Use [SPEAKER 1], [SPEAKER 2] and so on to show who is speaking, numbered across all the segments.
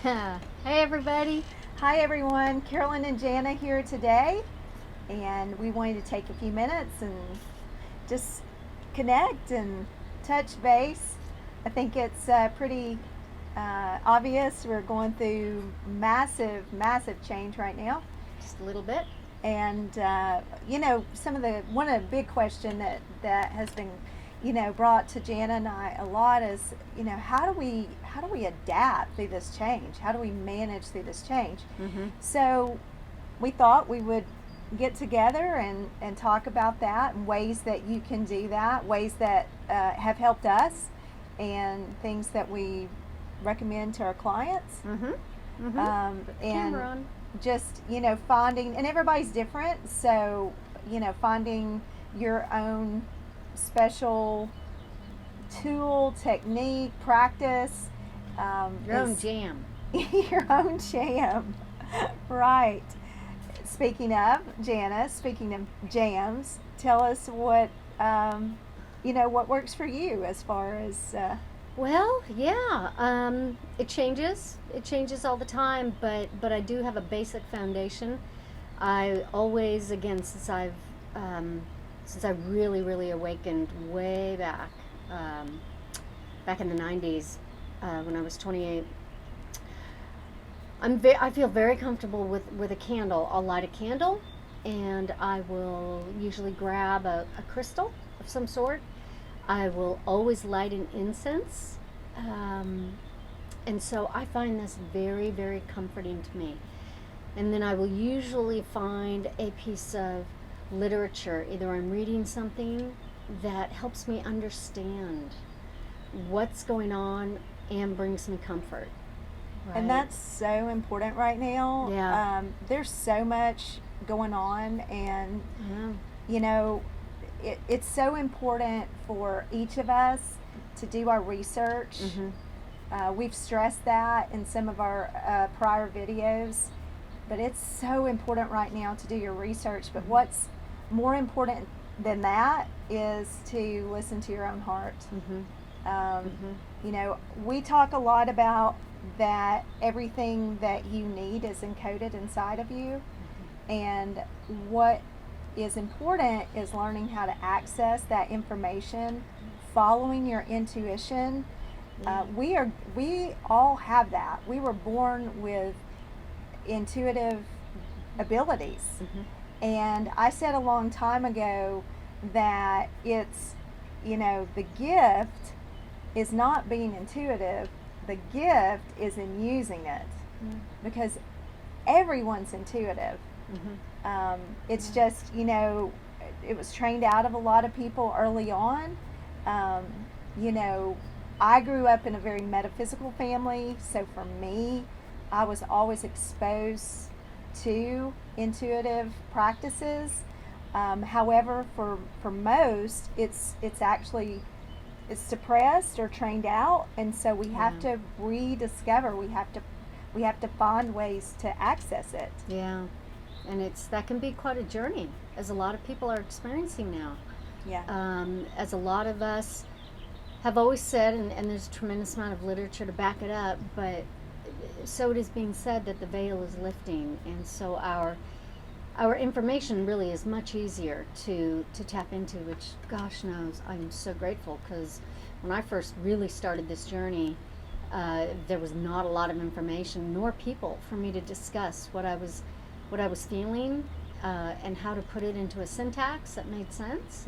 [SPEAKER 1] Hey everybody.
[SPEAKER 2] Hi everyone, Carolyn and Jana here today, and we wanted to take a few minutes and just connect and touch base. I think it's pretty obvious we're going through massive change right now,
[SPEAKER 1] Just a little bit.
[SPEAKER 2] and one of the big question that has been brought to Jana and I a lot is how do we adapt through this change? How do we manage through this change?
[SPEAKER 1] Mm-hmm.
[SPEAKER 2] So we thought we would get together and talk about that and ways that you can do that, ways that have helped us, and things that we recommend to our clients.
[SPEAKER 1] Mm-hmm. Mm-hmm.
[SPEAKER 2] And
[SPEAKER 1] Camera on.
[SPEAKER 2] just finding, and everybody's different, so finding your own special tool, technique, practice,
[SPEAKER 1] Your own jam.
[SPEAKER 2] your own jam. Right. Speaking of Jana, speaking of jams, tell us what what works for you as far as
[SPEAKER 1] Well, yeah. It changes. It changes all the time, but I do have a basic foundation. I always, again, since I really awakened way back in the '90s, when I was 28. I feel very comfortable with a candle. I'll light a candle, and I will usually grab a crystal of some sort. I will always light an incense, and so I find this very comforting to me. And then I will usually find a piece of literature. Either I'm reading something that helps me understand what's going on and brings me comfort. Right?
[SPEAKER 2] And that's so important right now.
[SPEAKER 1] Yeah.
[SPEAKER 2] There's so much going on, and it's so important for each of us to do our research.
[SPEAKER 1] Mm-hmm.
[SPEAKER 2] We've stressed that in some of our prior videos, but it's so important right now to do your research. But what's more important than that is to listen to your own heart. We talk a lot about that everything that you need is encoded inside of you, and what is important is learning how to access that information, following your intuition. We all have that. We were born with intuitive abilities. And I said a long time ago that it's, the gift is not being intuitive, the gift is in using it. Because everyone's intuitive. It's just, it was trained out of a lot of people early on. I grew up in a very metaphysical family, so for me, I was always exposed to intuitive practices. However, for most, it's actually suppressed or trained out, and so we have to rediscover. We have to find ways to access it.
[SPEAKER 1] Yeah, and that can be quite a journey, as a lot of people are experiencing now.
[SPEAKER 2] Yeah.
[SPEAKER 1] As a lot of us have always said, and there's a tremendous amount of literature to back it up, but so it is being said that the veil is lifting, and so our information really is much easier to tap into, which, gosh knows, I'm so grateful, because when I first really started this journey, there was not a lot of information nor people for me to discuss what I was feeling, and how to put it into a syntax that made sense.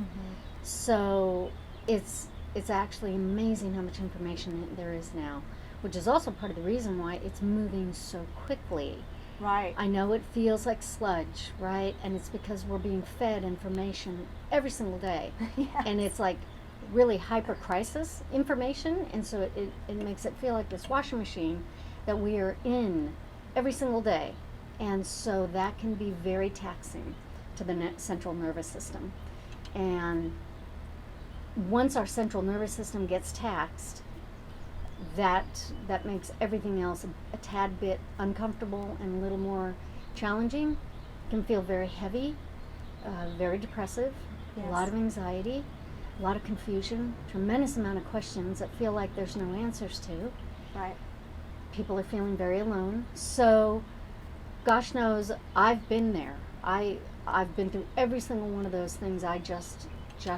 [SPEAKER 1] So it's actually amazing how much information there is now, which is also part of the reason why it's moving so quickly.
[SPEAKER 2] Right.
[SPEAKER 1] I know it feels like sludge, right? And it's because we're being fed information every single day.
[SPEAKER 2] Yes.
[SPEAKER 1] And it's like really hyper crisis information, and so it makes it feel like this washing machine that we are in every single day. And so that can be very taxing to the central nervous system. And once our central nervous system gets taxed, that makes everything else a tad bit uncomfortable and a little more challenging. It can feel very heavy, very depressive,
[SPEAKER 2] Yes.
[SPEAKER 1] a lot of anxiety, a lot of confusion, tremendous amount of questions that feel like there's no answers to.
[SPEAKER 2] Right.
[SPEAKER 1] people are feeling very alone. So, gosh knows, I've been there. I've been through every single one of those things I just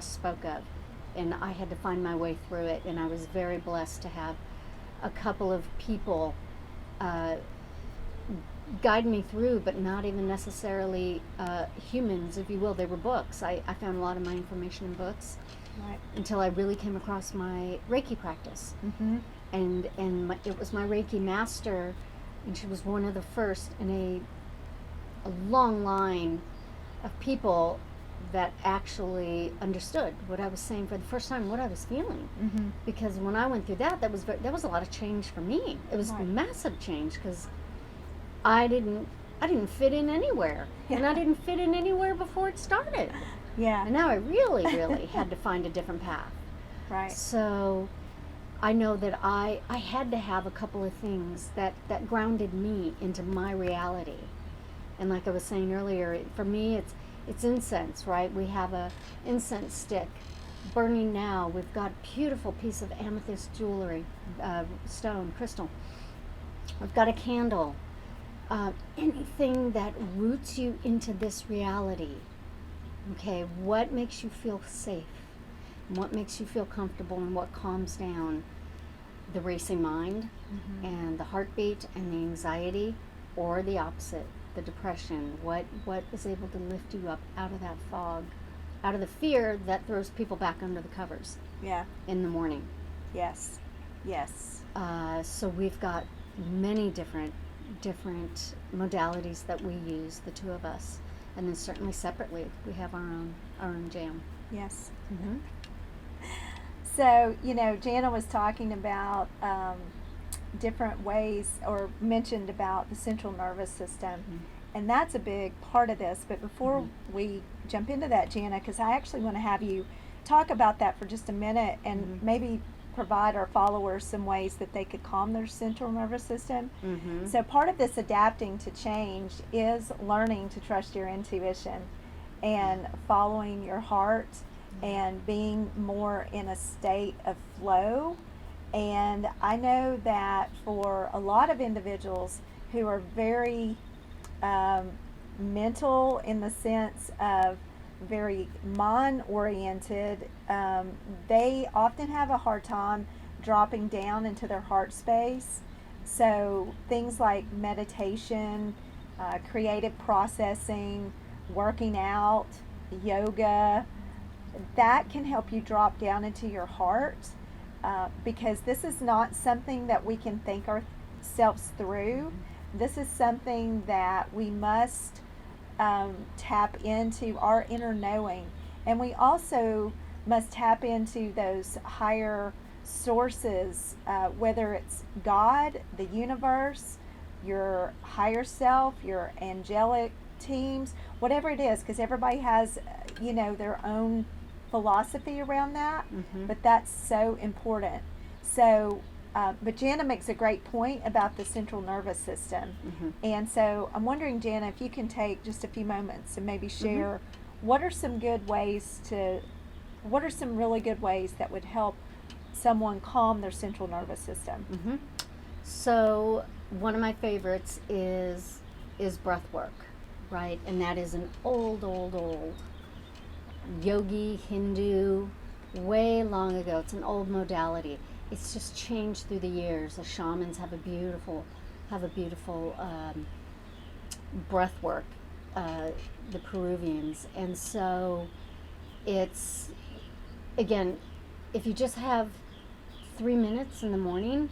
[SPEAKER 1] spoke of, and I had to find my way through it. And I was very blessed to have a couple of people guide me through, but not even necessarily humans, if you will. They were books. I found a lot of my information in books.
[SPEAKER 2] Right.
[SPEAKER 1] Until I really came across my Reiki practice.
[SPEAKER 2] Mm-hmm.
[SPEAKER 1] And it was my Reiki master, and she was one of the first in a long line of people that actually understood what I was saying for the first time, what I was feeling.
[SPEAKER 2] Mm-hmm.
[SPEAKER 1] Because when I went through that was a lot of change for me. It was
[SPEAKER 2] Right.
[SPEAKER 1] massive change, because I didn't fit in anywhere, and I didn't fit in anywhere before it started.
[SPEAKER 2] Yeah.
[SPEAKER 1] And now I really, really had to find a different path.
[SPEAKER 2] Right.
[SPEAKER 1] So I know that I had to have a couple of things that grounded me into my reality. And like I was saying earlier, for me it's incense, right? We have a incense stick burning now. We've got a beautiful piece of amethyst jewelry, stone, crystal. We've got a candle. Anything that roots you into this reality. Okay, what makes you feel safe? And what makes you feel comfortable, and what calms down the racing mind and the heartbeat and the anxiety, or the opposite, the depression? What is able to lift you up out of that fog, out of the fear that throws people back under the covers
[SPEAKER 2] Yeah.
[SPEAKER 1] in the morning?
[SPEAKER 2] Yes. Yes.
[SPEAKER 1] So we've got many different modalities that we use, the two of us. And then certainly separately, we have our own jam.
[SPEAKER 2] Yes.
[SPEAKER 1] Mm-hmm.
[SPEAKER 2] So, Jana was talking about different ways, or mentioned about the central nervous system.
[SPEAKER 1] Mm-hmm.
[SPEAKER 2] And that's a big part of this. But before we jump into that, Jana, because I actually want to have you talk about that for just a minute, and maybe provide our followers some ways that they could calm their central nervous system.
[SPEAKER 1] Mm-hmm.
[SPEAKER 2] So part of this adapting to change is learning to trust your intuition and following your heart and being more in a state of flow. And I know that for a lot of individuals who are very mental, in the sense of very mind oriented, they often have a hard time dropping down into their heart space. So things like meditation, creative processing, working out, yoga, that can help you drop down into your heart, because this is not something that we can think ourselves through. This is something that we must tap into our inner knowing. And we also must tap into those higher sources, whether it's God, the universe, your higher self, your angelic teams, whatever it is, because everybody has, their own philosophy around that, but that's so important. So, but Jana makes a great point about the central nervous system. And so I'm wondering, Jana, if you can take just a few moments and maybe share what are some really good ways that would help someone calm their central nervous system.
[SPEAKER 1] So one of my favorites is breathwork, right? And that is an old yogi, Hindu, way long ago. It's an old modality. It's just changed through the years. The shamans have a beautiful breathwork, the Peruvians. And so it's, again, if you just have 3 minutes in the morning,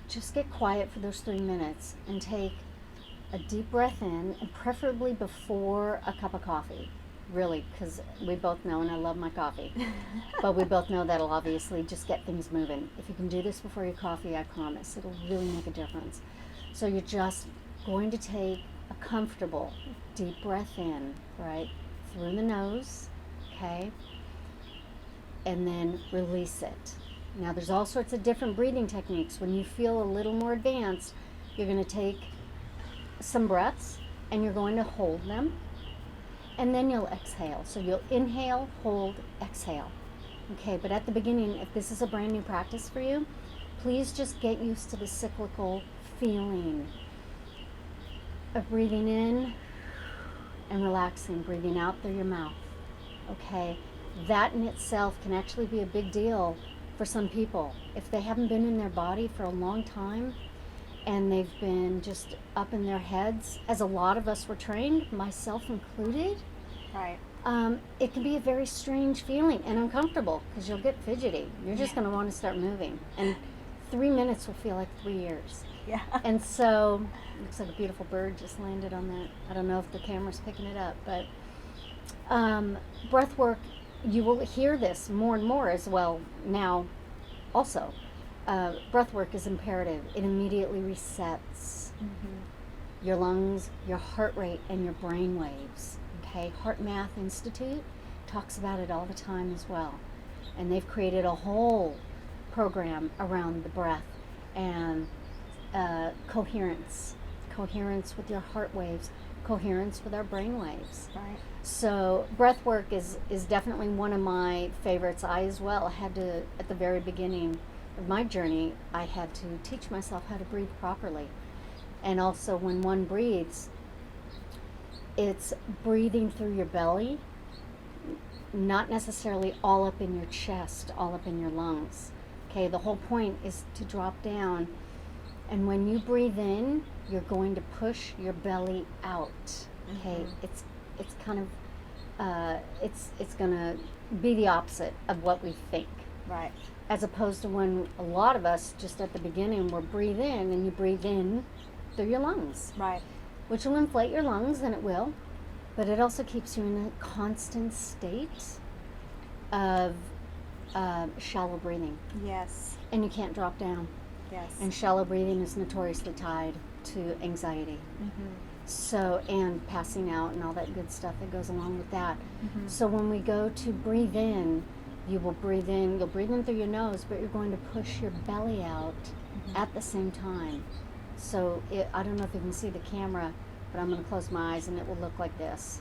[SPEAKER 1] just get quiet for those 3 minutes and take a deep breath in, and preferably before a cup of coffee. Really, because we both know, and I love my coffee, but we both know that'll obviously just get things moving. If you can do this before your coffee, I promise, it'll really make a difference. So you're just going to take a comfortable deep breath in, right, through the nose, okay, and then release it. Now there's all sorts of different breathing techniques. When you feel a little more advanced, you're going to take some breaths and you're going to hold them, and then you'll exhale. So you'll inhale, hold, exhale. Okay, but at the beginning, if this is a brand new practice for you, please just get used to the cyclical feeling of breathing in and relaxing, breathing out through your mouth. Okay, that in itself can actually be a big deal for some people. If they haven't been in their body for a long time and they've been just up in their heads, as a lot of us were trained, myself included,
[SPEAKER 2] Right.
[SPEAKER 1] it can be a very strange feeling and uncomfortable because you'll get fidgety. You're just going to want to start moving. And 3 minutes will feel like 3 years.
[SPEAKER 2] Yeah.
[SPEAKER 1] And so, looks like a beautiful bird just landed on that. I don't know if the camera's picking it up, but breath work, you will hear this more and more as well now also. Breath work is imperative. It immediately resets your lungs, your heart rate, and your brain waves. Okay, Heart Math Institute talks about it all the time as well. And they've created a whole program around the breath and coherence with your heart waves, coherence with our brain waves.
[SPEAKER 2] Right.
[SPEAKER 1] So breath work is definitely one of my favorites. I as well had to, at the very beginning of my journey, I had to teach myself how to breathe properly. And also when one breathes, it's breathing through your belly, not necessarily all up in your chest, all up in your lungs. Okay, the whole point is to drop down. And when you breathe in, you're going to push your belly out. Okay, it's kind of it's gonna be the opposite of what we think.
[SPEAKER 2] Right.
[SPEAKER 1] As opposed to when a lot of us just at the beginning will breathe in, and you breathe in through your lungs,
[SPEAKER 2] Right.
[SPEAKER 1] which will inflate your lungs, and it will, but it also keeps you in a constant state of shallow breathing,
[SPEAKER 2] Yes.
[SPEAKER 1] and you can't drop down.
[SPEAKER 2] Yes.
[SPEAKER 1] And shallow breathing is notoriously tied to anxiety. So, and passing out and all that good stuff that goes along with that. So when we go to breathe in, you'll breathe in through your nose, but you're going to push your belly out at the same time. So I don't know if you can see the camera, but I'm going to close my eyes and it will look like this.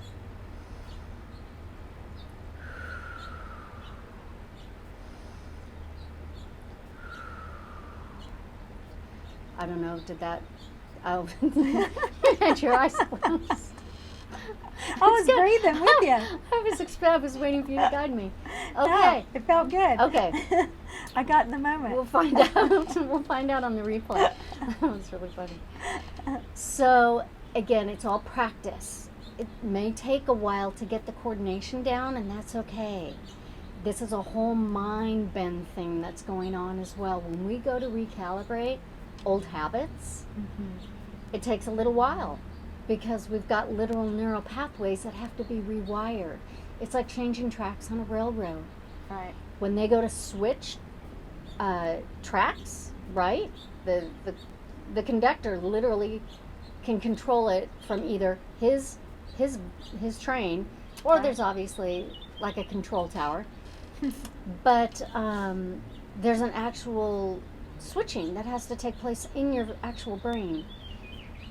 [SPEAKER 1] I don't know, did that, oh, you had your eyes closed.
[SPEAKER 2] I was breathing with you.
[SPEAKER 1] I was waiting for you to guide me.
[SPEAKER 2] No,
[SPEAKER 1] Okay.
[SPEAKER 2] it felt good.
[SPEAKER 1] Okay.
[SPEAKER 2] I got in the moment.
[SPEAKER 1] We'll find out. We'll find out on the replay. That was really funny. So, again, it's all practice. It may take a while to get the coordination down, and that's okay. This is a whole mind bend thing that's going on as well. When we go to recalibrate old habits, it takes a little while because we've got literal neural pathways that have to be rewired. It's like changing tracks on a railroad.
[SPEAKER 2] Right.
[SPEAKER 1] When they go to switch tracks, right? The conductor literally can control it from either his train, or
[SPEAKER 2] Right.
[SPEAKER 1] there's obviously like a control tower. But there's an actual switching that has to take place in your actual brain,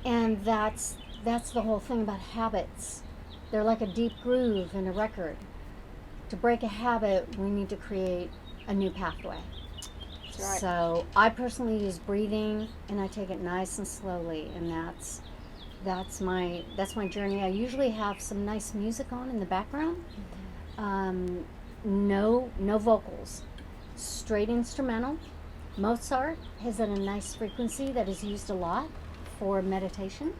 [SPEAKER 1] and that's the whole thing about habits. They're like a deep groove in a record. To break a habit, we need to create a new pathway.
[SPEAKER 2] That's right.
[SPEAKER 1] So I personally use breathing, and I take it nice and slowly, and that's my journey. I usually have some nice music on in the background. No vocals, straight instrumental. Mozart is at a nice frequency that is used a lot for meditation.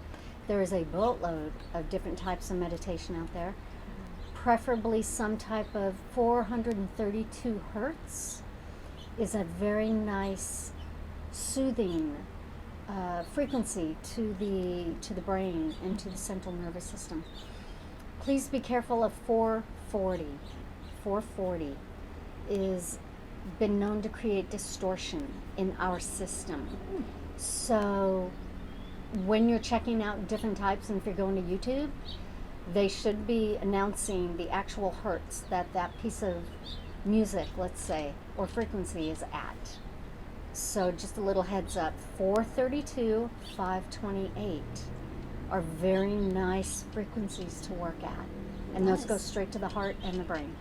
[SPEAKER 1] There is a boatload of different types of meditation out there. Preferably some type of 432 hertz is a very nice soothing frequency to the brain and to the central nervous system. Please be careful of 440. 440 is been known to create distortion in our system. So when you're checking out different types, and if you're going to YouTube, they should be announcing the actual hertz that piece of music, let's say, or frequency is at. So just a little heads up, 432, 528 are very nice frequencies to work at. And those go straight to the heart and the brain.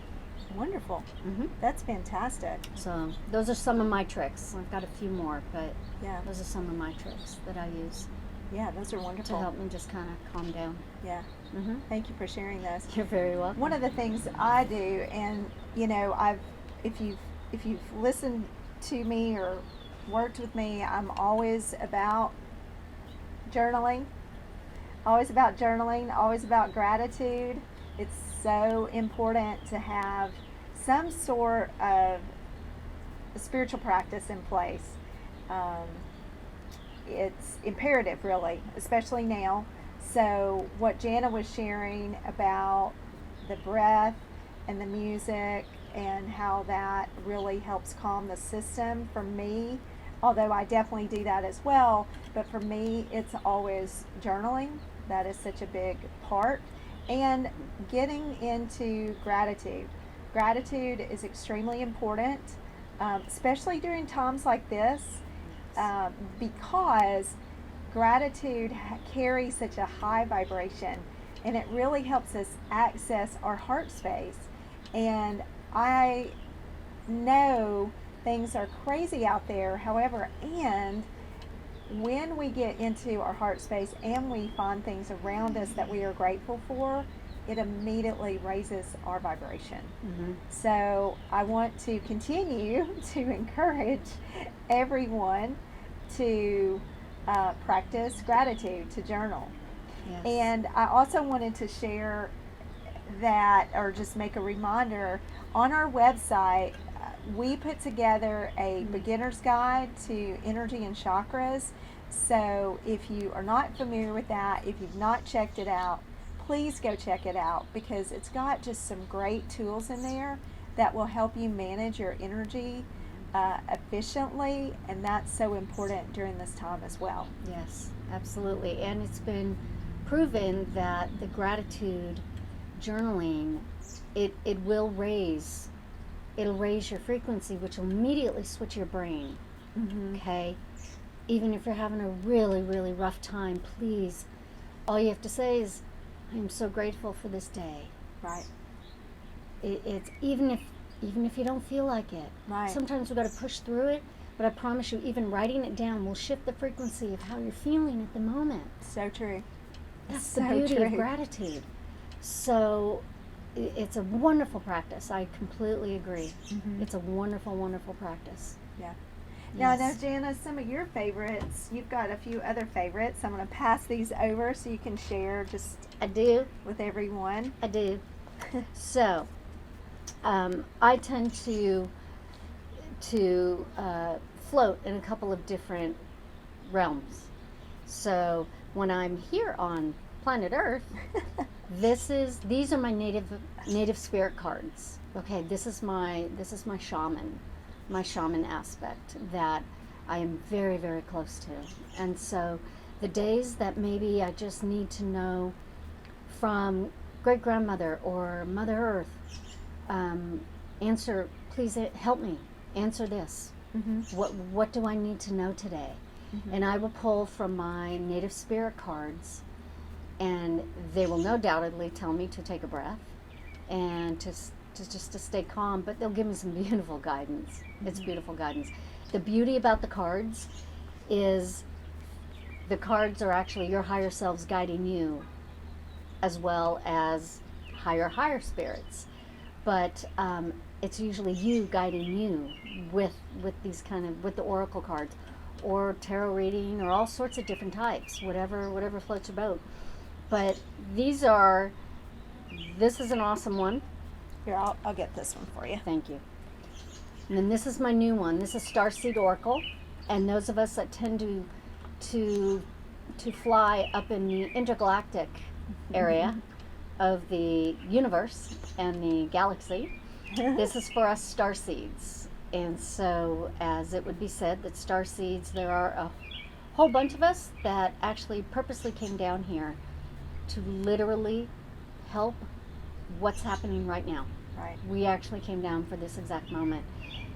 [SPEAKER 2] Wonderful.
[SPEAKER 1] Mm-hmm.
[SPEAKER 2] That's fantastic.
[SPEAKER 1] So those are some of my tricks. I've got a few more, but
[SPEAKER 2] Yeah.
[SPEAKER 1] those are some of my tricks that I use
[SPEAKER 2] Yeah, those are
[SPEAKER 1] to
[SPEAKER 2] wonderful.
[SPEAKER 1] help me just kind of calm down.
[SPEAKER 2] Yeah.
[SPEAKER 1] Mm-hmm.
[SPEAKER 2] Thank you for sharing those.
[SPEAKER 1] You're very welcome.
[SPEAKER 2] One of the things I do, and if you've listened to me or worked with me, I'm always about journaling. Always about journaling, always about gratitude. It's so important to have some sort of spiritual practice in place. Um, it's imperative, really, especially now. So, what Jana was sharing about the breath and the music and how that really helps calm the system for me, although I definitely do that as well, but for me, it's always journaling. That is such a big part. And getting into gratitude. Gratitude is extremely important, especially during times like this, because gratitude carries such a high vibration, and it really helps us access our heart space. And I know things are crazy out there, however, and when we get into our heart space and we find things around us that we are grateful for, it immediately raises our vibration.
[SPEAKER 1] Mm-hmm.
[SPEAKER 2] So I want to continue to encourage everyone to practice gratitude, to journal.
[SPEAKER 1] Yes.
[SPEAKER 2] And I also wanted to share that, or just make a reminder, on our website, we put together a beginner's guide to energy and chakras. So if you are not familiar with that, if you've not checked it out, please go check it out, because it's got just some great tools in there that will help you manage your energy efficiently, and that's so important during this time as well.
[SPEAKER 1] Yes, absolutely. And it's been proven that the gratitude journaling, it'll raise your frequency, which will immediately switch your brain.
[SPEAKER 2] Mm-hmm.
[SPEAKER 1] Okay? Even if you're having a really, really rough time, please, all you have to say is, I am so grateful for this day.
[SPEAKER 2] Right.
[SPEAKER 1] It's even if you don't feel like it.
[SPEAKER 2] Right.
[SPEAKER 1] Sometimes we've got to push through it, but I promise you, even writing it down will shift the frequency of how you're feeling at the moment.
[SPEAKER 2] So true.
[SPEAKER 1] That's
[SPEAKER 2] So
[SPEAKER 1] the beauty
[SPEAKER 2] true.
[SPEAKER 1] of gratitude. So it's a wonderful practice. I completely agree.
[SPEAKER 2] Mm-hmm.
[SPEAKER 1] It's a wonderful, wonderful practice.
[SPEAKER 2] Yeah. Now, I know,
[SPEAKER 1] Yes.
[SPEAKER 2] Jana, some of your favorites, you've got a few other favorites. I'm going to pass these over so you can share just
[SPEAKER 1] I do.
[SPEAKER 2] with everyone.
[SPEAKER 1] I do. So, I tend to float in a couple of different realms. So when I'm here on planet Earth, these are my native spirit cards. Okay, this is my shaman aspect that I am very, very close to. And so the days that maybe I just need to know from great grandmother or Mother Earth, answer, please help me answer this.
[SPEAKER 2] Mm-hmm.
[SPEAKER 1] What do I need to know today?
[SPEAKER 2] Mm-hmm.
[SPEAKER 1] And I will pull from my native spirit cards, and they will no doubtedly tell me to take a breath and to stay calm, but they'll give me some beautiful guidance. Mm-hmm. It's beautiful guidance. The beauty about the cards is the cards are actually your higher selves guiding you, as well as higher spirits. But it's usually you guiding you with these with the oracle cards, or tarot reading, or all sorts of different types, whatever floats your boat. But this is an awesome one.
[SPEAKER 2] Here, I'll get this one for you.
[SPEAKER 1] Thank you. And then this is my new one. This is Starseed Oracle, and those of us that tend to fly up in the intergalactic area of the universe and the galaxy, this is for us starseeds. And so, as it would be said, that starseeds, there are a whole bunch of us that actually purposely came down here to literally help what's happening right now.
[SPEAKER 2] Right.
[SPEAKER 1] We actually came down for this exact moment.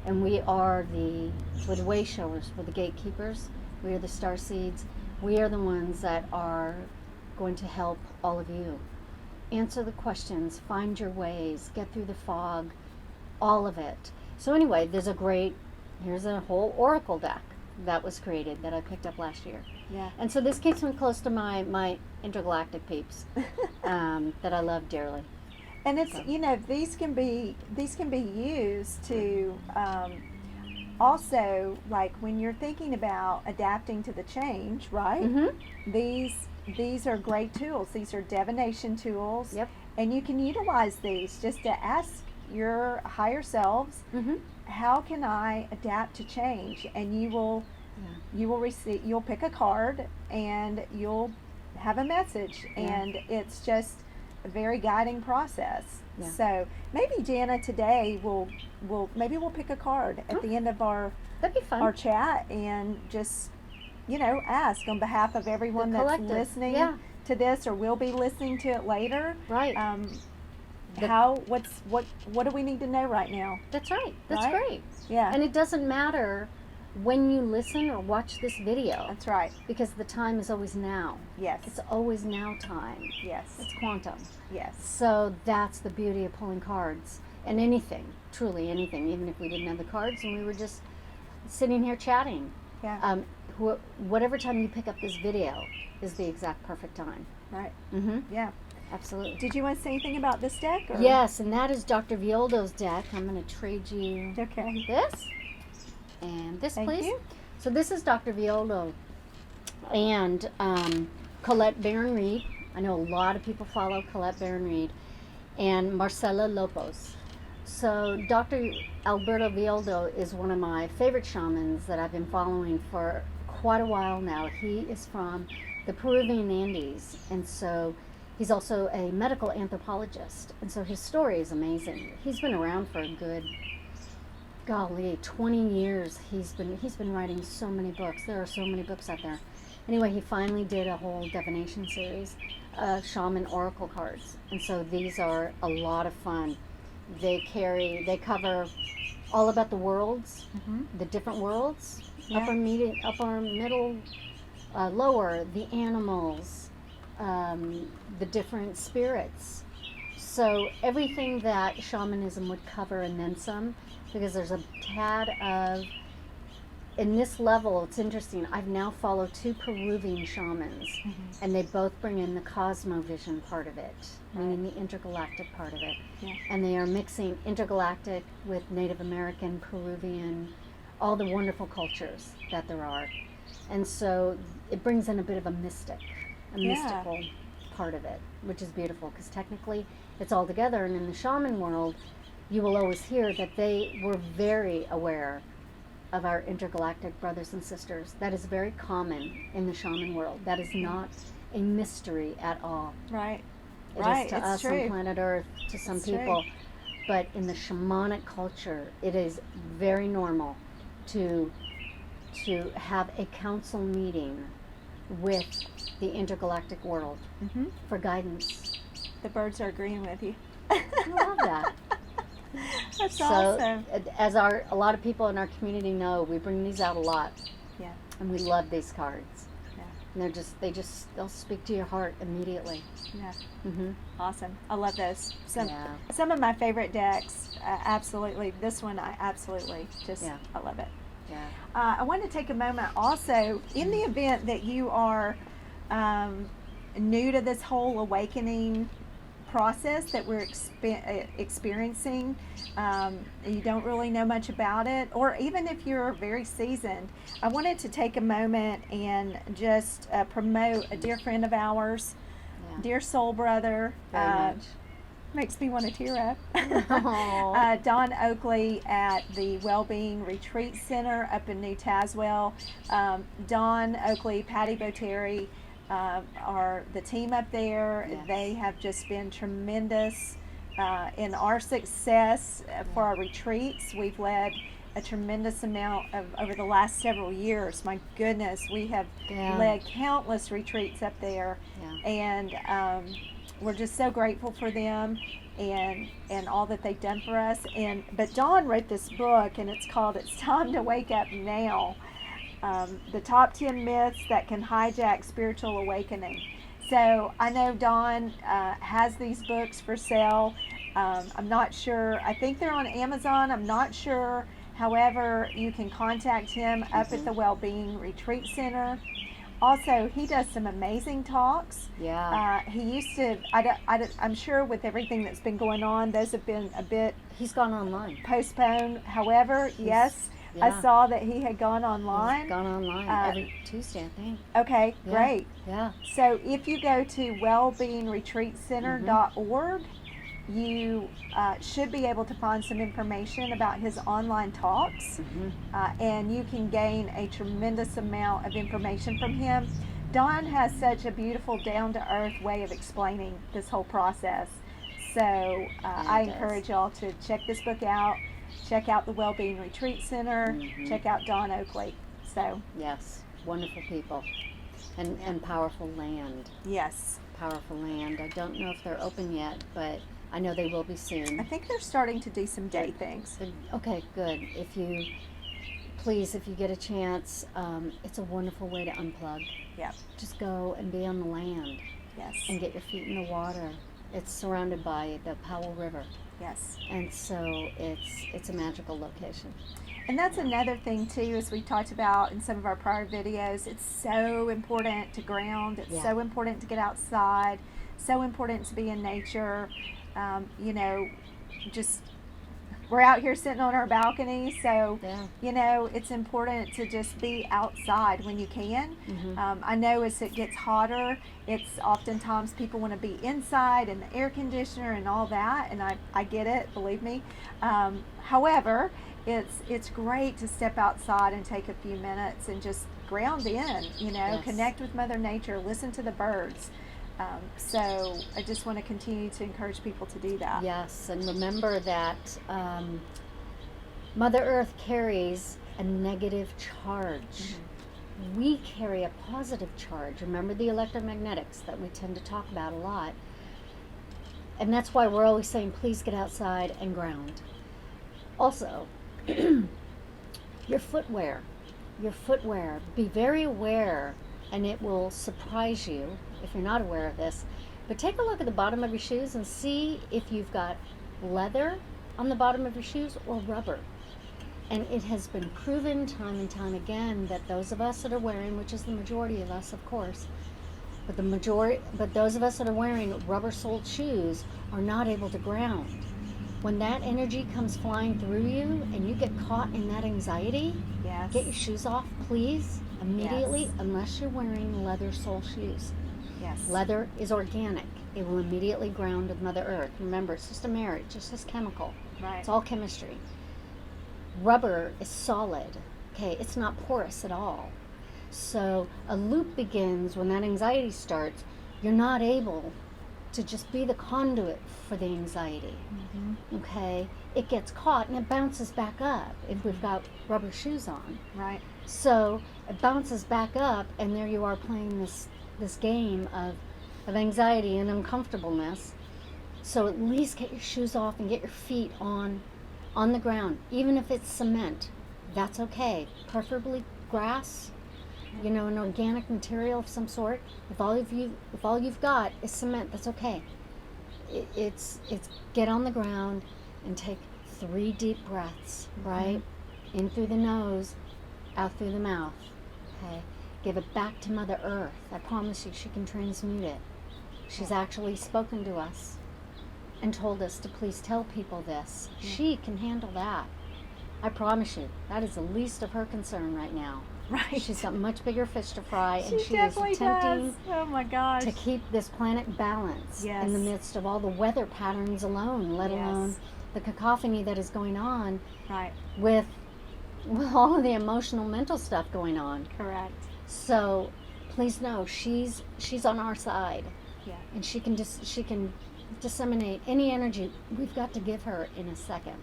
[SPEAKER 1] And we're the way showers, we're the gatekeepers, we are the starseeds. We are the ones that are going to help all of you. Answer the questions, find your ways, get through the fog, all of it. So anyway, here's a whole oracle deck that was created that I picked up last year.
[SPEAKER 2] Yeah.
[SPEAKER 1] And so this keeps me close to my intergalactic peeps that I love dearly.
[SPEAKER 2] And it's, you know, these can be used to also, like when you're thinking about adapting to the change, right?
[SPEAKER 1] Mm-hmm.
[SPEAKER 2] These are great tools. These are divination tools.
[SPEAKER 1] Yep.
[SPEAKER 2] And you can utilize these just to ask your higher selves,
[SPEAKER 1] Mm-hmm.
[SPEAKER 2] how can I adapt to change? And you'll pick a card and you'll have a message, and it's just a very guiding process.
[SPEAKER 1] Yeah.
[SPEAKER 2] So maybe Jana today we'll pick a card at the end of our
[SPEAKER 1] That'd be fun.
[SPEAKER 2] our chat and just, you know, ask on behalf of everyone
[SPEAKER 1] The
[SPEAKER 2] that's
[SPEAKER 1] collective.
[SPEAKER 2] listening
[SPEAKER 1] Yeah.
[SPEAKER 2] to this or will be listening to it later.
[SPEAKER 1] Right.
[SPEAKER 2] What do we need to know right now?
[SPEAKER 1] That's right. That's
[SPEAKER 2] Right?
[SPEAKER 1] great.
[SPEAKER 2] Yeah.
[SPEAKER 1] And it doesn't matter when you listen or watch this video,
[SPEAKER 2] That's right.
[SPEAKER 1] because the time is always now.
[SPEAKER 2] Yes.
[SPEAKER 1] It's always now time.
[SPEAKER 2] Yes.
[SPEAKER 1] It's quantum.
[SPEAKER 2] Yes.
[SPEAKER 1] So that's the beauty of pulling cards. And anything, truly anything, even if we didn't have the cards and we were just sitting here chatting.
[SPEAKER 2] Yeah.
[SPEAKER 1] Whatever time you pick up this video is the exact perfect time.
[SPEAKER 2] Right.
[SPEAKER 1] Mm-hmm.
[SPEAKER 2] Yeah.
[SPEAKER 1] Absolutely.
[SPEAKER 2] Did you want to say anything about this deck? Or?
[SPEAKER 1] Yes, and that is Dr. Violdo's deck. I'm going to trade you
[SPEAKER 2] Okay.
[SPEAKER 1] this and this,
[SPEAKER 2] Thank
[SPEAKER 1] please.
[SPEAKER 2] you.
[SPEAKER 1] So this is Dr. Violdo and Colette Barron-Reed. I know a lot of people follow Colette Barron-Reed, and Marcela Lopez. So Dr. Alberto Violdo is one of my favorite shamans that I've been following for quite a while now. He is from the Peruvian Andes, and so he's also a medical anthropologist, and so his story is amazing. He's been around for a good, golly, 20 years. He's been writing so many books. There are so many books out there. Anyway, he finally did a whole divination series of shaman oracle cards, and so these are a lot of fun. They cover all about the worlds,
[SPEAKER 2] Mm-hmm.
[SPEAKER 1] the different worlds,
[SPEAKER 2] Yeah.
[SPEAKER 1] upper, middle, lower, the animals, the different spirits. So everything that shamanism would cover and then some, because there's a tad of, in this level, it's interesting, I've now followed 2 Peruvian shamans, and they both bring in the cosmovision part of it, meaning the intergalactic part of it.
[SPEAKER 2] Yeah.
[SPEAKER 1] And they are mixing intergalactic with Native American, Peruvian, all the wonderful cultures that there are. And so it brings in a bit of a mystical part of it, which is beautiful, because technically it's all together. And in the shaman world, you will always hear that they were very aware of our intergalactic brothers and sisters. That is very common in the shaman world. That is not a mystery at all.
[SPEAKER 2] Right.
[SPEAKER 1] It
[SPEAKER 2] Right,
[SPEAKER 1] is to
[SPEAKER 2] it's
[SPEAKER 1] us
[SPEAKER 2] true.
[SPEAKER 1] on planet Earth, to some
[SPEAKER 2] It's
[SPEAKER 1] people.
[SPEAKER 2] true.
[SPEAKER 1] But in the shamanic culture, it is very normal to have a council meeting with the intergalactic world
[SPEAKER 2] Mm-hmm.
[SPEAKER 1] for guidance.
[SPEAKER 2] The birds are agreeing with you.
[SPEAKER 1] I love that.
[SPEAKER 2] That's
[SPEAKER 1] So,
[SPEAKER 2] awesome.
[SPEAKER 1] as a lot of people in our community know, we bring these out a lot,
[SPEAKER 2] Yeah.
[SPEAKER 1] and we love these cards.
[SPEAKER 2] Yeah.
[SPEAKER 1] And they'll speak to your heart immediately.
[SPEAKER 2] Yeah.
[SPEAKER 1] Mm-hmm.
[SPEAKER 2] Awesome. I love those.
[SPEAKER 1] Yeah.
[SPEAKER 2] Some of my favorite decks, absolutely. This one, I absolutely just,
[SPEAKER 1] Yeah.
[SPEAKER 2] I love it.
[SPEAKER 1] Yeah.
[SPEAKER 2] I want to take a moment also, in the event that you are new to this whole awakening process that we're experiencing, you don't really know much about it, or even if you're very seasoned, I wanted to take a moment and just promote a dear friend of ours,
[SPEAKER 1] Yeah.
[SPEAKER 2] dear soul brother,
[SPEAKER 1] Very much.
[SPEAKER 2] makes me want to tear up.
[SPEAKER 1] Aw.
[SPEAKER 2] Don Oakley at the Wellbeing Retreat Center up in New Tazewell. Don Oakley, Patty Boteri are the team up there.
[SPEAKER 1] Yes.
[SPEAKER 2] They have just been tremendous in our success for our retreats. We've led a tremendous amount of over the last several years. My goodness, we have
[SPEAKER 1] Yeah.
[SPEAKER 2] led countless retreats up there,
[SPEAKER 1] Yeah.
[SPEAKER 2] and we're just so grateful for them and all that they've done for us. But Dawn wrote this book, and it's called "It's Time to Wake Up Now." The top 10 myths that can hijack spiritual awakening. So I know Don has these books for sale. I'm not sure. I think they're on Amazon. I'm not sure. However, you can contact him up at the Wellbeing Retreat Center. Also, he does some amazing talks.
[SPEAKER 1] Yeah.
[SPEAKER 2] He used to, I'm sure with everything that's been going on, those have been a bit
[SPEAKER 1] He's gone online.
[SPEAKER 2] postponed. However, yes, I
[SPEAKER 1] Yeah.
[SPEAKER 2] saw that he had gone online.
[SPEAKER 1] He's gone online every Tuesday, I think.
[SPEAKER 2] Okay,
[SPEAKER 1] Yeah.
[SPEAKER 2] great.
[SPEAKER 1] Yeah.
[SPEAKER 2] So if you go to wellbeingretreatcenter.org, you should be able to find some information about his online talks, and you can gain a tremendous amount of information from him. Don has such a beautiful, down-to-earth way of explaining this whole process. So I encourage y'all to check this book out, check out the Wellbeing Retreat Center, check out Don Oakley. So
[SPEAKER 1] yes, wonderful people, and powerful land.
[SPEAKER 2] Yes.
[SPEAKER 1] Powerful land. I don't know if they're open yet, but I know they will be soon.
[SPEAKER 2] I think they're starting to do some day things.
[SPEAKER 1] Okay, good. If you get a chance, it's a wonderful way to unplug.
[SPEAKER 2] Yeah.
[SPEAKER 1] Just go and be on the land.
[SPEAKER 2] Yes.
[SPEAKER 1] And get your feet in the water. It's surrounded by the Palo River.
[SPEAKER 2] Yes.
[SPEAKER 1] And so it's a magical location.
[SPEAKER 2] And that's another thing too, as we talked about in some of our prior videos. It's so important to ground. It's so important to get outside. So important to be in nature. You know, just we're out here sitting on our balcony, so you know it's important to just be outside when you can. I know as it gets hotter, it's oftentimes people want to be inside and the air conditioner and all that, and I get it, believe me. However, it's great to step outside and take a few minutes and just ground in, you know, connect with Mother Nature, listen to the birds. So I just want to continue to encourage people to do that.
[SPEAKER 1] Yes, and remember that Mother Earth carries a negative charge. We carry a positive charge. Remember the electromagnetics that we tend to talk about a lot. And that's why we're always saying, please get outside and ground. Also, your footwear. Be very aware, and it will surprise you if you're not aware of this, but take a look at the bottom of your shoes and see if you've got leather on the bottom of your shoes or rubber. And it has been proven time and time again that those of us that are wearing, which is the majority of us, of course, but those of us that are wearing rubber-soled shoes are not able to ground. When that energy comes flying through you and you get caught in that anxiety, get your shoes off, please, immediately, unless you're wearing leather sole shoes. Leather is organic. It will immediately ground with Mother Earth. Remember, it's just a marriage. It's just chemical. It's all chemistry. Rubber is solid. Okay, it's not porous at all. So a loop begins when that anxiety starts. You're not able to just be the conduit for the anxiety. Okay, it gets caught and it bounces back up if we've got rubber shoes on. So it bounces back up, and there you are playing this game of anxiety and uncomfortableness. So at least get your shoes off and get your feet on the ground. Even if it's cement, that's okay. Preferably grass, you know, an organic material of some sort. If all you've got is cement, that's okay. It's get on the ground and take 3 deep breaths, right? In through the nose, out through the mouth. Okay? Give it back to Mother Earth. I promise you, she can transmute it. She's actually spoken to us and told us to please tell people this. She can handle that. I promise you, that is the least of her concern right now. She's got much bigger fish to fry, and she is attempting to keep this planet balanced in the midst of all the weather patterns alone, let alone the cacophony that is going on with all of the emotional, mental stuff going on. So please know she's on our side, and she can disseminate any energy we've got to give her in a second.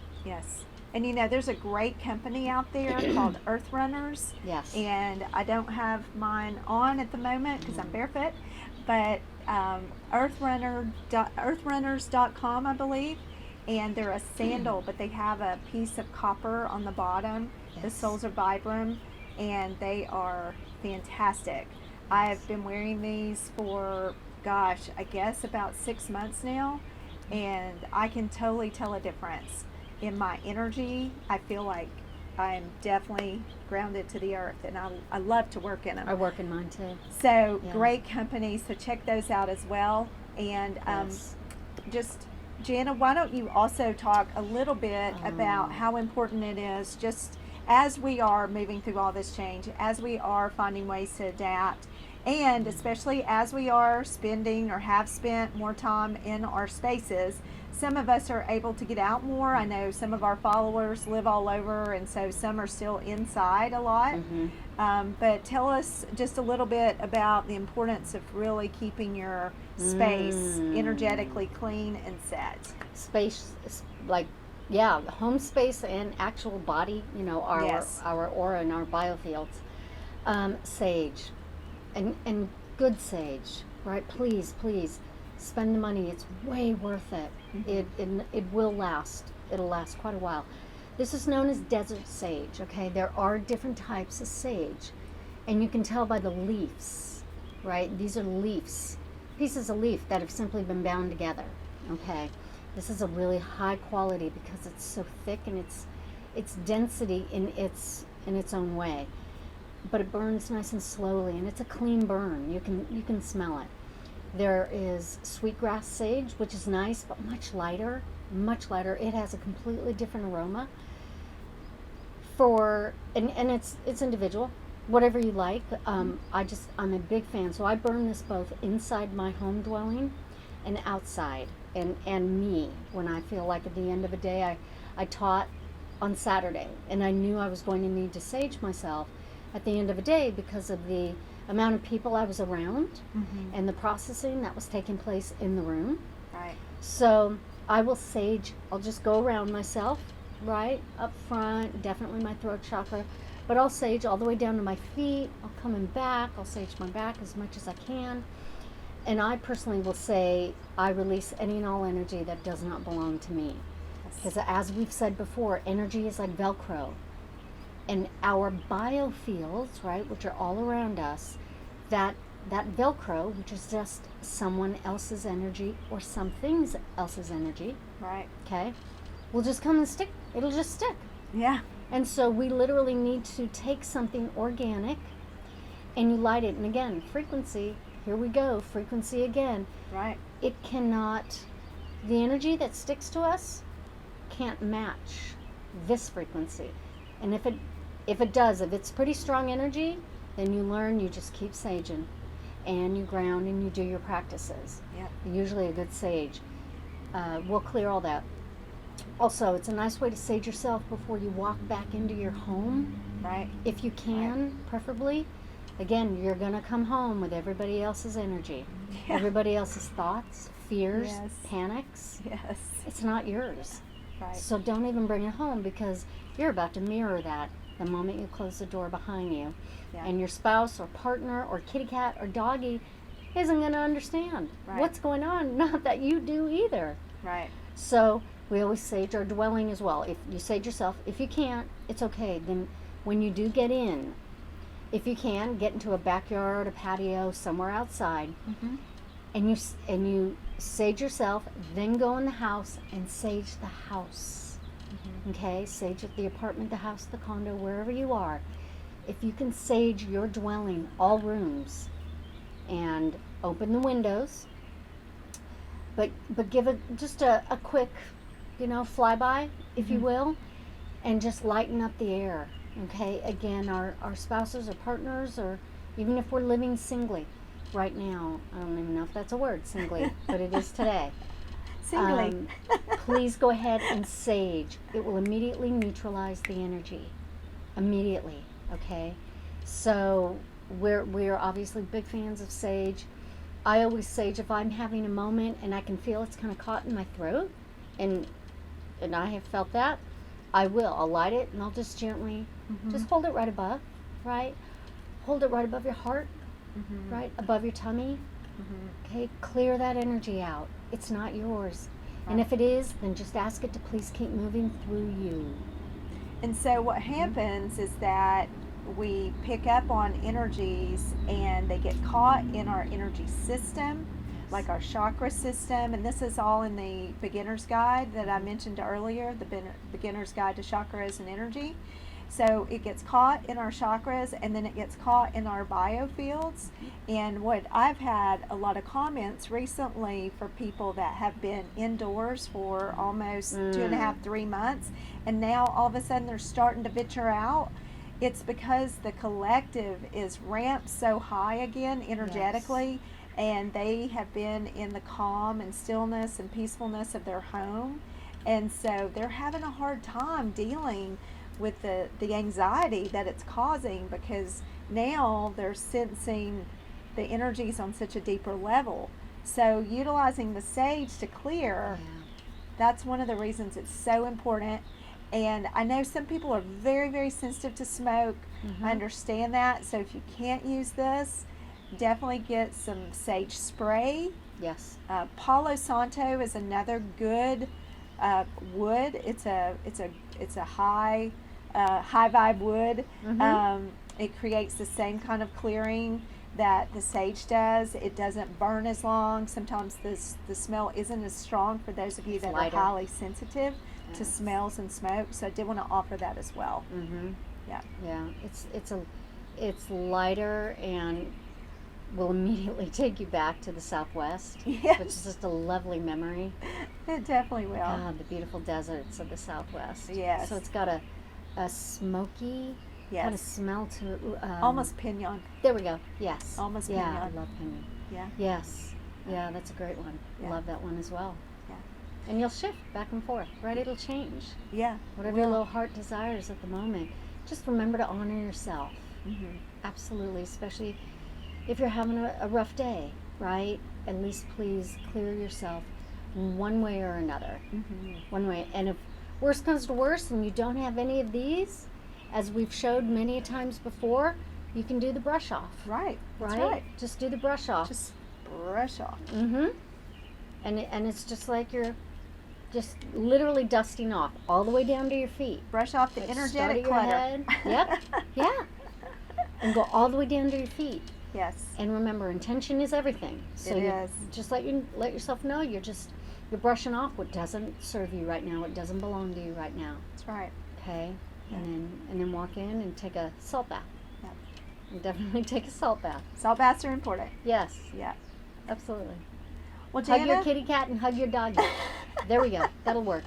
[SPEAKER 2] And you know, there's a great company out there called Earth Runners. And I don't have mine on at the moment because I'm barefoot, but earthrunners.com, I believe. And they're a sandal, but they have a piece of copper on the bottom. The soles are vibram, and they are fantastic. I've been wearing these for gosh, I guess about 6 months now, and I can totally tell a difference in my energy. I feel like I'm definitely grounded to the earth, and I love to work in them.
[SPEAKER 1] I work in mine too.
[SPEAKER 2] So
[SPEAKER 1] Yeah.
[SPEAKER 2] great company, so check those out as well. And
[SPEAKER 1] Yes.
[SPEAKER 2] just, Jana, why don't you also talk a little bit about
[SPEAKER 1] Oh.
[SPEAKER 2] how important it is, just as we are moving through all this change, as we are finding ways to adapt, and especially as we are spending or have spent more time in our spaces. Some of us are able to get out more. I know some of our followers live all over, and so some are still inside a lot. But tell us just a little bit about the importance of really keeping your space energetically clean and set.
[SPEAKER 1] Space, like, yeah, home space and actual body, our
[SPEAKER 2] Yes.
[SPEAKER 1] our aura and our biofields. Sage, and good sage, right? Please, please spend the money. It's way worth it. It will last. It'll last quite a while. This is known as desert sage. Okay, there are different types of sage, and you can tell by the leaves, right? These are leaves, pieces of leaf that have simply been bound together. Okay, this is a really high quality because it's so thick and its density in its own way, but it burns nice and slowly, and it's a clean burn. You can smell it. There is sweetgrass sage, which is nice but much lighter. Much lighter. It has a completely different aroma. And it's individual, whatever you like. I'm a big fan, so I burn this both inside my home dwelling and outside. And me, when I feel like at the end of a day, I taught on Saturday, and I knew I was going to need to sage myself at the end of a day because of the amount of people I was around and the processing that was taking place in the room.
[SPEAKER 2] Right.
[SPEAKER 1] So I will sage. I'll just go around myself, right up front, definitely my throat chakra, but I'll sage all the way down to my feet. I'll come in back. I'll sage my back as much as I can. And I personally will say I release any and all energy that does not belong to me. Because as we've said before, energy is like Velcro. And our biofields, right, which are all around us, that Velcro, which is just someone else's energy or something else's energy,
[SPEAKER 2] Right.
[SPEAKER 1] okay, will just come and stick. It'll just stick.
[SPEAKER 2] Yeah.
[SPEAKER 1] And so we literally need to take something organic and you light it. And again, frequency, here we go, frequency again.
[SPEAKER 2] Right.
[SPEAKER 1] It cannot, the energy that sticks to us can't match this frequency. And if it does, if it's pretty strong energy, then you learn, you just keep saging and you ground and you do your practices.
[SPEAKER 2] Yep.
[SPEAKER 1] Usually a good sage will clear all that. Also, it's a nice way to sage yourself before you walk back into your home.
[SPEAKER 2] Right.
[SPEAKER 1] If you can, preferably. Again, you're going to come home with everybody else's energy, everybody else's thoughts, fears,
[SPEAKER 2] Yes.
[SPEAKER 1] panics.
[SPEAKER 2] Yes.
[SPEAKER 1] It's not yours.
[SPEAKER 2] Right.
[SPEAKER 1] So don't even bring it home because you're about to mirror that the moment you close the door behind you.
[SPEAKER 2] Yeah.
[SPEAKER 1] And your spouse or partner or kitty cat or doggy isn't going to understand
[SPEAKER 2] Right.
[SPEAKER 1] what's going on. Not that you do either.
[SPEAKER 2] Right.
[SPEAKER 1] So we always sage our dwelling as well. If you sage yourself, if you can't, it's okay. Then when you do get in, if you can, get into a backyard, a patio, somewhere outside, and you sage yourself, then go in the house and sage the house. Okay, sage at the apartment, the house, the condo, wherever you are. If you can sage your dwelling, all rooms, and open the windows, but give it just a quick, flyby, if you will, and just lighten up the air. Okay, again, our spouses or partners, or even if we're living singly right now, I don't even know if that's a word, singly, but it is today.
[SPEAKER 2] Singly.
[SPEAKER 1] Please go ahead and sage. It will immediately neutralize the energy. Immediately, okay? So we're obviously big fans of sage. I always sage if I'm having a moment and I can feel it's kind of caught in my throat, and I have felt that, I'll light it and I'll just gently, just hold it right above, right? Hold it right above your heart, right? Above your tummy. Okay, clear that energy out. It's not yours. And if it is, then just ask it to please keep moving through you.
[SPEAKER 2] And so what happens is that we pick up on energies and they get caught in our energy system, like our chakra system, and this is all in the beginner's guide that I mentioned earlier, the beginner's guide to chakras and energy. So it gets caught in our chakras, and then it gets caught in our biofields. And what I've had a lot of comments recently for people that have been indoors for almost 2.5, 3 months, and now all of a sudden they're starting to venture out. It's because the collective is ramped so high again energetically, and they have been in the calm and stillness and peacefulness of their home. And so they're having a hard time dealing with the anxiety that it's causing, because now they're sensing the energies on such a deeper level. So utilizing the sage to clear, that's one of the reasons it's so important. And I know some people are very, very sensitive to smoke. I understand that. So if you can't use this, definitely get some sage spray.
[SPEAKER 1] Yes.
[SPEAKER 2] Palo Santo is another good wood. It's a high vibe wood. It creates the same kind of clearing that the sage does. It doesn't burn as long. Sometimes the smell isn't as strong for those of you that are highly sensitive to smells and smoke. So I did want to offer that as well. Yeah.
[SPEAKER 1] It's lighter and will immediately take you back to the Southwest,
[SPEAKER 2] Yes.
[SPEAKER 1] which is just a lovely memory.
[SPEAKER 2] It definitely will.
[SPEAKER 1] God, the beautiful deserts of the Southwest.
[SPEAKER 2] Yes.
[SPEAKER 1] So it's got a smoky kind of smell to it.
[SPEAKER 2] Almost pinon.
[SPEAKER 1] There we go. Yes.
[SPEAKER 2] Almost
[SPEAKER 1] yeah,
[SPEAKER 2] pinon.
[SPEAKER 1] I love pinon.
[SPEAKER 2] Yeah.
[SPEAKER 1] Yes. Yeah, that's a great one.
[SPEAKER 2] Yeah.
[SPEAKER 1] Love that one as well.
[SPEAKER 2] Yeah.
[SPEAKER 1] And you'll shift back and forth, right? It'll change.
[SPEAKER 2] Yeah.
[SPEAKER 1] Whatever your little heart desires at the moment. Just remember to honor yourself. Absolutely, especially if you're having a rough day, right? At least please clear yourself one way or another. One way. And if worse comes to worse and you don't have any of these, as we've showed many times before, you can do the brush off.
[SPEAKER 2] Right. That's
[SPEAKER 1] Right?
[SPEAKER 2] right.
[SPEAKER 1] Just do the brush off.
[SPEAKER 2] Just brush off.
[SPEAKER 1] And it's just like you're just literally dusting off all the way down to your feet.
[SPEAKER 2] Brush off the
[SPEAKER 1] Like
[SPEAKER 2] energetic
[SPEAKER 1] start at your
[SPEAKER 2] clutter.
[SPEAKER 1] head. Yep. Yeah. And go all the way down to your feet.
[SPEAKER 2] Yes.
[SPEAKER 1] And remember, intention is everything. So
[SPEAKER 2] It is.
[SPEAKER 1] Just let yourself know you're brushing off what doesn't serve you right now, what doesn't belong to you right now.
[SPEAKER 2] That's right.
[SPEAKER 1] Okay.
[SPEAKER 2] Yeah.
[SPEAKER 1] And then walk in and take a salt bath.
[SPEAKER 2] Yeah.
[SPEAKER 1] And definitely take a salt bath.
[SPEAKER 2] Salt baths are important.
[SPEAKER 1] Yes.
[SPEAKER 2] Yeah.
[SPEAKER 1] Absolutely.
[SPEAKER 2] Well,
[SPEAKER 1] Hug
[SPEAKER 2] Jana,
[SPEAKER 1] your kitty cat and hug your doggy. There we go. That'll work.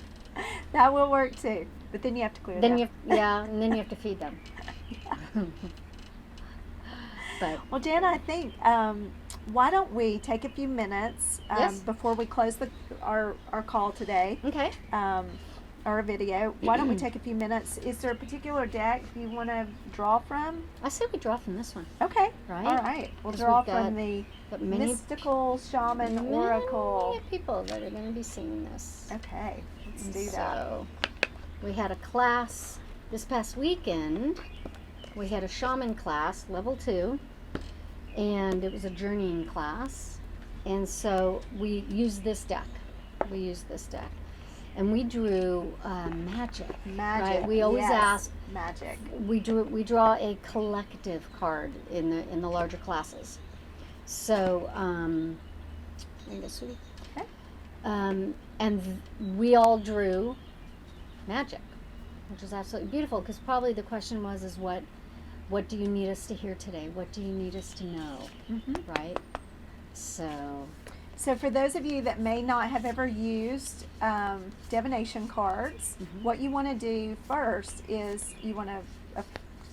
[SPEAKER 2] that will work too. But then you have to clear
[SPEAKER 1] Then
[SPEAKER 2] them.
[SPEAKER 1] and then you have to feed them. But
[SPEAKER 2] Well, Jana, I think why don't we take a few minutes
[SPEAKER 1] Yes.
[SPEAKER 2] before we close our call today,
[SPEAKER 1] okay.
[SPEAKER 2] our video. Why don't we take a few minutes? Is there a particular deck you want to draw from?
[SPEAKER 1] I say we draw from this one.
[SPEAKER 2] Okay.
[SPEAKER 1] Right.
[SPEAKER 2] All right. We'll
[SPEAKER 1] 'Cause
[SPEAKER 2] draw
[SPEAKER 1] we've got-
[SPEAKER 2] from the
[SPEAKER 1] But many
[SPEAKER 2] mystical shaman oracle.
[SPEAKER 1] many people that are going to be seeing this.
[SPEAKER 2] Okay. Let's
[SPEAKER 1] And
[SPEAKER 2] do that.
[SPEAKER 1] So we had a class this past weekend. We had a shaman class, level 2, and it was a journeying class. And so we used this deck. And we drew magic.
[SPEAKER 2] Magic.
[SPEAKER 1] Right? We always
[SPEAKER 2] yes.
[SPEAKER 1] ask.
[SPEAKER 2] Magic.
[SPEAKER 1] We draw a collective card in the larger classes. So, there you go, sweetie.
[SPEAKER 2] Okay.
[SPEAKER 1] And we all drew magic, which is absolutely beautiful. Because probably the question is what do you need us to hear today? What do you need us to know? Right.
[SPEAKER 2] So for those of you that may not have ever used divination cards, what you want to do first is you want to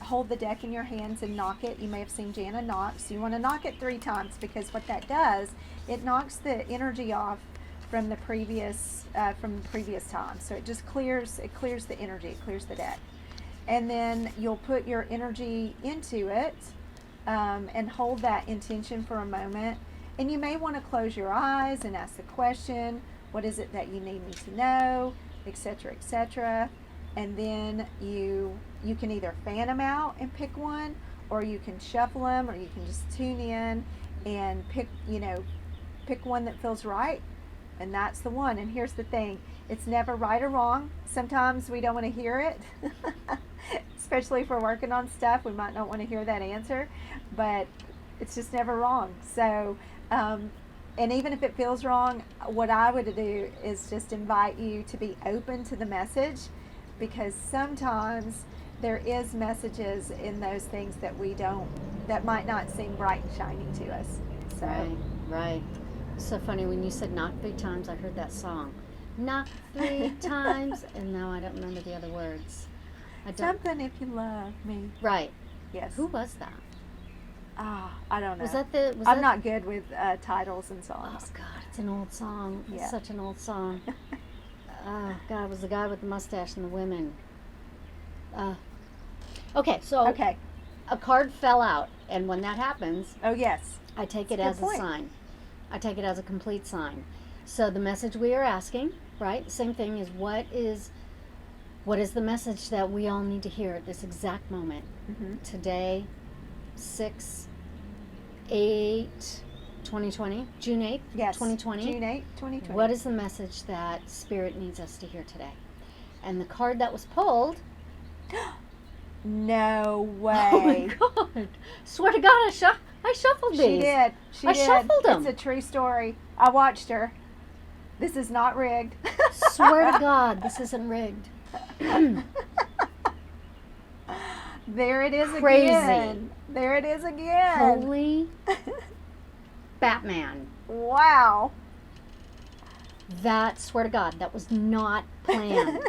[SPEAKER 2] hold the deck in your hands and knock it. You may have seen Jana knock. So you want to knock it 3 times, because what that does, it knocks the energy off from the previous time. So it just clears the energy, it clears the deck. And then you'll put your energy into it and hold that intention for a moment. And you may want to close your eyes and ask the question, what is it that you need me to know, etc., etc. And then you can either fan them out and pick one, or you can shuffle them, or you can just tune in and pick one that feels right, and that's the one. And here's the thing, it's never right or wrong. Sometimes we don't want to hear it, especially if we're working on stuff. We might not want to hear that answer, but it's just never wrong. So And even if it feels wrong, what I would do is just invite you to be open to the message, because sometimes there is messages in those things that we don't, that might not seem bright and shiny to us. So
[SPEAKER 1] Right. It's so funny when you said knock 3 times, I heard that song. Knock 3 times, and now I don't remember the other words. I don't.
[SPEAKER 2] something if you love me.
[SPEAKER 1] Right.
[SPEAKER 2] Yes.
[SPEAKER 1] Who was that?
[SPEAKER 2] I don't know.
[SPEAKER 1] Was that the? Was
[SPEAKER 2] I'm
[SPEAKER 1] that,
[SPEAKER 2] not good with titles and
[SPEAKER 1] Oh
[SPEAKER 2] songs.
[SPEAKER 1] God, it's an old song.
[SPEAKER 2] Yeah.
[SPEAKER 1] It's such an old song. Oh God, it was the guy with the mustache and the women. Okay, so
[SPEAKER 2] Okay.
[SPEAKER 1] a card fell out, and when that happens,
[SPEAKER 2] Oh yes.
[SPEAKER 1] I take it
[SPEAKER 2] That's
[SPEAKER 1] as
[SPEAKER 2] a good
[SPEAKER 1] a
[SPEAKER 2] point.
[SPEAKER 1] sign. I take it as a complete sign. So the message we are asking, right? Same thing is what is the message that we all need to hear at this exact moment?
[SPEAKER 2] Mm-hmm.
[SPEAKER 1] Today, 6/8/2020, June 8th,
[SPEAKER 2] Yes.
[SPEAKER 1] 2020.
[SPEAKER 2] June 8, 2020.
[SPEAKER 1] What is the message that Spirit needs us to hear today? And the card that was pulled.
[SPEAKER 2] No way.
[SPEAKER 1] Oh my God! Swear to God, I shuffled these.
[SPEAKER 2] She did. She
[SPEAKER 1] I
[SPEAKER 2] did.
[SPEAKER 1] shuffled them.
[SPEAKER 2] It's a true story. I watched her. This is not rigged.
[SPEAKER 1] Swear to God, this isn't rigged.
[SPEAKER 2] There it is
[SPEAKER 1] Crazy.
[SPEAKER 2] again. There it is again.
[SPEAKER 1] Holy Batman.
[SPEAKER 2] Wow.
[SPEAKER 1] That, swear to God, that was not planned.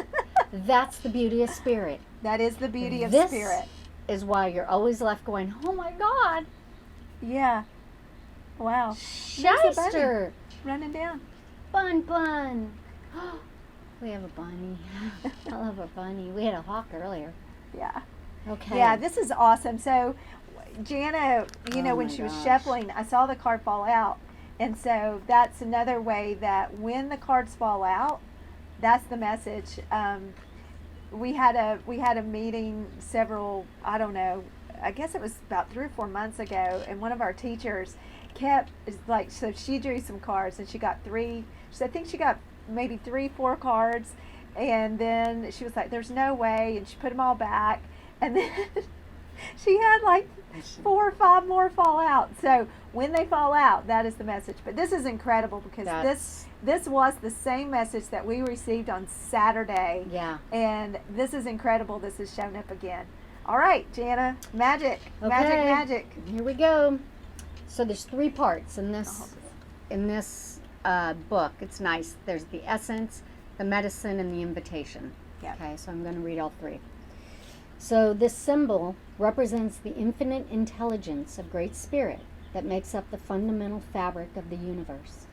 [SPEAKER 1] That's the beauty of Spirit.
[SPEAKER 2] That is the beauty of
[SPEAKER 1] This
[SPEAKER 2] Spirit.
[SPEAKER 1] is why you're always left going, oh my God,
[SPEAKER 2] Yeah. Wow. There's a bunny
[SPEAKER 1] shyster,
[SPEAKER 2] running down.
[SPEAKER 1] bun. We have a bunny. I love a bunny. We had a hawk earlier.
[SPEAKER 2] Yeah.
[SPEAKER 1] Okay.
[SPEAKER 2] Yeah, this is awesome. So, Jana,
[SPEAKER 1] Oh
[SPEAKER 2] when
[SPEAKER 1] my
[SPEAKER 2] she was
[SPEAKER 1] gosh.
[SPEAKER 2] shuffling, I saw the card fall out. And so that's another way that when the cards fall out, that's the message. We had a meeting I don't know, I guess it was about 3 or 4 months ago, and one of our teachers so she drew some cards, and she got 3. I think she got maybe 3, 4 cards, and then she was like, "There's no way," and she put them all back, and then she had like 4 or 5 more fall out. So when they fall out, that is the message. But this is incredible because this was the same message that we received on Saturday.
[SPEAKER 1] Yeah.
[SPEAKER 2] And this is incredible. This has shown up again. All right, Jana, magic.
[SPEAKER 1] Okay. Here we go. So there's 3 parts in this book. It's nice. There's the essence, the medicine, and the invitation.
[SPEAKER 2] Yeah.
[SPEAKER 1] Okay, so I'm going to read all 3. So this symbol represents the infinite intelligence of Great Spirit that makes up the fundamental fabric of the universe.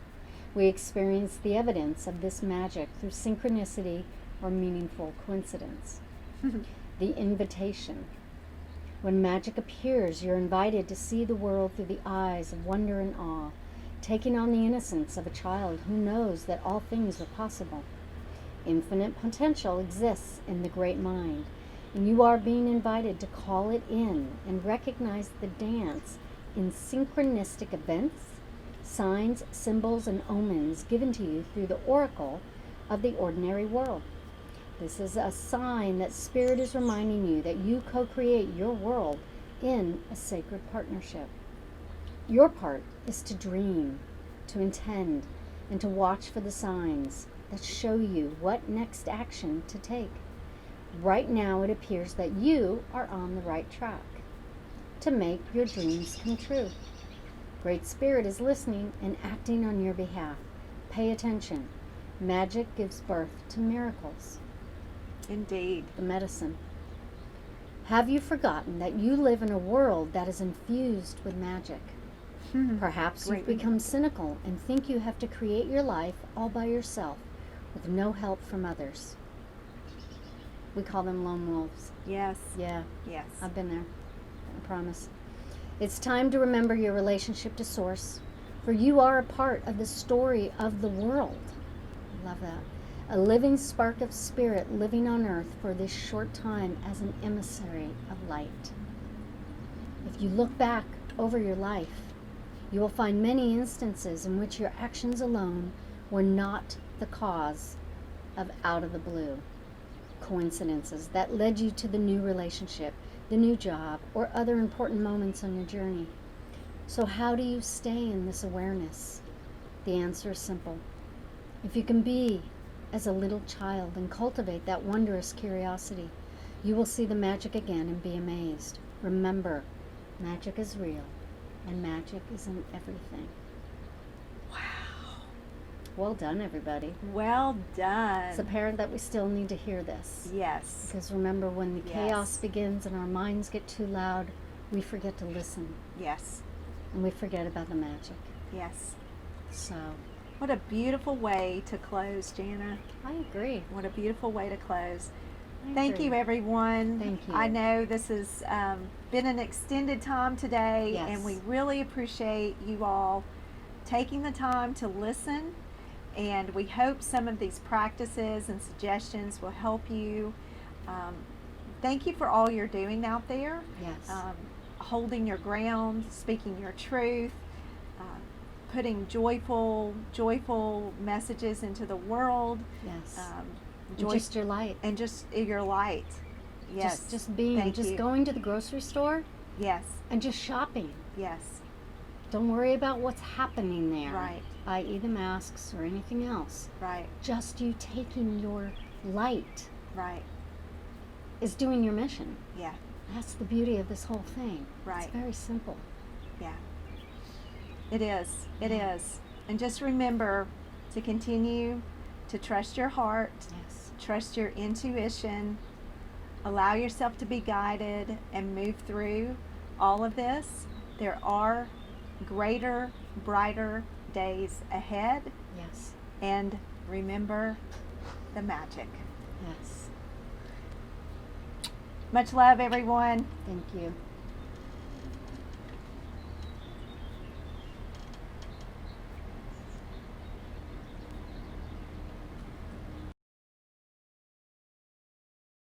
[SPEAKER 1] We experience the evidence of this magic through synchronicity or meaningful coincidence. The invitation. When magic appears, you're invited to see the world through the eyes of wonder and awe, taking on the innocence of a child who knows that all things are possible. Infinite potential exists in the great mind, and you are being invited to call it in and recognize the dance in synchronistic events, signs, symbols, and omens given to you through the oracle of the ordinary world. This is a sign that Spirit is reminding you that you co-create your world in a sacred partnership. Your part is to dream, to intend, and to watch for the signs that show you what next action to take. Right now it appears that you are on the right track to make your dreams come true. Great Spirit is listening and acting on your behalf. Pay attention. Magic gives birth to miracles.
[SPEAKER 2] Indeed.
[SPEAKER 1] The medicine. Have you forgotten that you live in a world that is infused with magic? Perhaps you've become cynical and think you have to create your life all by yourself with no help from others. We call them lone wolves.
[SPEAKER 2] Yes.
[SPEAKER 1] Yeah,
[SPEAKER 2] Yes.
[SPEAKER 1] I've been there. I promise. It's time to remember your relationship to Source, for you are a part of the story of the world. I love that. A living spark of spirit living on earth for this short time as an emissary of light. If you look back over your life, you will find many instances in which your actions alone were not the cause of out of the blue coincidences that led you to the new relationship, the new job, or other important moments on your journey. So how do you stay in this awareness? The answer is simple. If you can be as a little child and cultivate that wondrous curiosity, you will see the magic again and be amazed. Remember, magic is real, and magic is in everything.
[SPEAKER 2] Wow.
[SPEAKER 1] Well done, everybody.
[SPEAKER 2] Well done.
[SPEAKER 1] It's apparent that we still need to hear this.
[SPEAKER 2] Yes.
[SPEAKER 1] Because remember, when the
[SPEAKER 2] Yes.
[SPEAKER 1] chaos begins and our minds get too loud, we forget to listen.
[SPEAKER 2] Yes.
[SPEAKER 1] And we forget about the magic.
[SPEAKER 2] Yes.
[SPEAKER 1] So,
[SPEAKER 2] What a beautiful way to close, Jana.
[SPEAKER 1] I agree.
[SPEAKER 2] What a beautiful way to close.
[SPEAKER 1] I
[SPEAKER 2] Thank
[SPEAKER 1] agree.
[SPEAKER 2] you, everyone.
[SPEAKER 1] Thank you.
[SPEAKER 2] I know this has been an extended time today,
[SPEAKER 1] Yes.
[SPEAKER 2] and we really appreciate you all taking the time to listen. And we hope some of these practices and suggestions will help you. Thank you for all you're doing out there.
[SPEAKER 1] Yes.
[SPEAKER 2] Holding your ground, speaking your truth, putting joyful messages into the world.
[SPEAKER 1] Yes.
[SPEAKER 2] Joy,
[SPEAKER 1] Just your light.
[SPEAKER 2] and just your light. Yes.
[SPEAKER 1] Just being,
[SPEAKER 2] Thank
[SPEAKER 1] just
[SPEAKER 2] you.
[SPEAKER 1] going to the grocery store
[SPEAKER 2] Yes.
[SPEAKER 1] and just shopping.
[SPEAKER 2] Yes.
[SPEAKER 1] Don't worry about what's happening there.
[SPEAKER 2] Right.
[SPEAKER 1] I.e. the masks or anything else.
[SPEAKER 2] Right.
[SPEAKER 1] Just you taking your light
[SPEAKER 2] Right.
[SPEAKER 1] is doing your mission.
[SPEAKER 2] Yeah.
[SPEAKER 1] That's the beauty of this whole thing.
[SPEAKER 2] Right.
[SPEAKER 1] It's very simple.
[SPEAKER 2] Yeah. It is. It is. And just remember to continue to trust your heart,
[SPEAKER 1] Yes.
[SPEAKER 2] trust your intuition, allow yourself to be guided, and move through all of this. There are greater, brighter days ahead.
[SPEAKER 1] Yes.
[SPEAKER 2] And remember the magic.
[SPEAKER 1] Yes.
[SPEAKER 2] Much love, everyone.
[SPEAKER 1] Thank you.